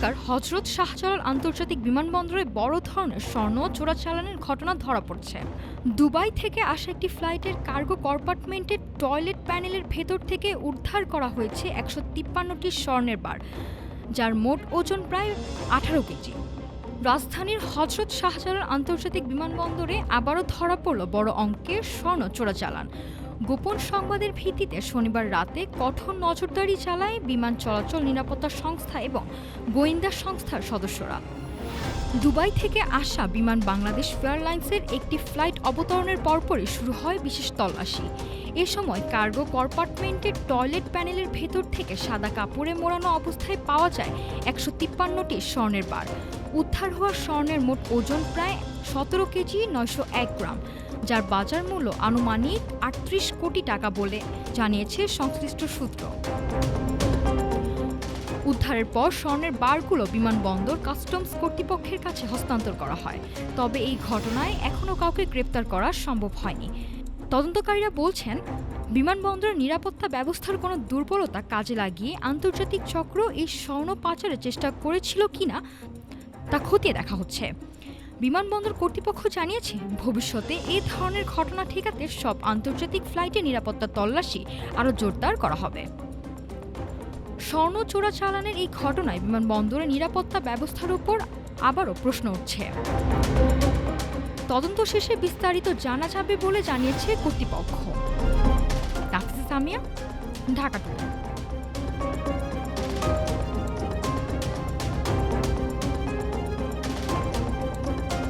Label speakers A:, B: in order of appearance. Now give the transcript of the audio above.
A: ঢাকার হজরত শাহজালাল আন্তর্জাতিক বিমানবন্দরে বড় ধরনের স্বর্ণ চোরাচালানের ঘটনা ধরা পড়ছে। দুবাই থেকে আসা একটি ফ্লাইটের কার্গো কম্পার্টমেন্টের টয়লেট প্যানেলের ভেতর থেকে উদ্ধার করা হয়েছে ১৫৩টি স্বর্ণের বার, যার মোট ওজন প্রায় ১৮ কেজি। রাজধানীর হজরত শাহজালাল আন্তর্জাতিক বিমানবন্দরে আবারও ধরা পড়ল বড় অঙ্কের স্বর্ণ চোরাচালান। গোপন সংবাদের ভিত্তিতে শনিবার রাতে কঠোর নজরদারি চালায় বিমান চলাচল নিরাপত্তা সংস্থা এবং গোয়েন্দা সংস্থার সদস্যরা। দুবাই থেকে আসা বিমান বাংলাদেশ এয়ারলাইন্সের একটি ফ্লাইট অবতরণের পরপরই শুরু হয় বিশেষ তল্লাশি। এ সময় কার্গো কম্পার্টমেন্টের টয়লেট প্যানেলের ভেতর থেকে সাদা কাপড়ে মোড়ানো অবস্থায় পাওয়া যায় ১৫৩টি স্বর্ণের বার। উদ্ধার হওয়া স্বর্ণের মোট ওজন প্রায় ১৭ কেজি ৯০১ গ্রাম, যার বাজার মূল্য আনুমানিক ৩৮ কোটি টাকা বলে জানিয়েছে সংশ্লিষ্ট সূত্র। উদ্ধারের পর স্বর্ণের বারগুলো বিমানবন্দর কাস্টমস কর্তৃপক্ষের কাছে হস্তান্তর করা হয়। তবে এই ঘটনায় এখনও কাউকে গ্রেপ্তার করা সম্ভব হয়নি। তদন্তকারীরা বলছেন, বিমানবন্দরের নিরাপত্তা ব্যবস্থার কোনো দুর্বলতা কাজে লাগিয়ে আন্তর্জাতিক চক্র এই স্বর্ণ পাচারের চেষ্টা করেছিল কিনা তা খতিয়ে দেখা হচ্ছে। বিমানবন্দর কর্তৃপক্ষ জানিয়েছে, ভবিষ্যতে এ ধরনের ঘটনা ঠেকাতে সব আন্তর্জাতিক ফ্লাইটে নিরাপত্তা তল্লাশি আরও জোরদার করা হবে। স্বর্ণ চোরাচালানের এই ঘটনায় বিমানবন্দরের নিরাপত্তা ব্যবস্থার উপর আবারও প্রশ্ন উঠছে। তদন্ত শেষে বিস্তারিত জানা যাবে বলে জানিয়েছে কর্তৃপক্ষ। নাফিসা সামিয়া, ঢাকা।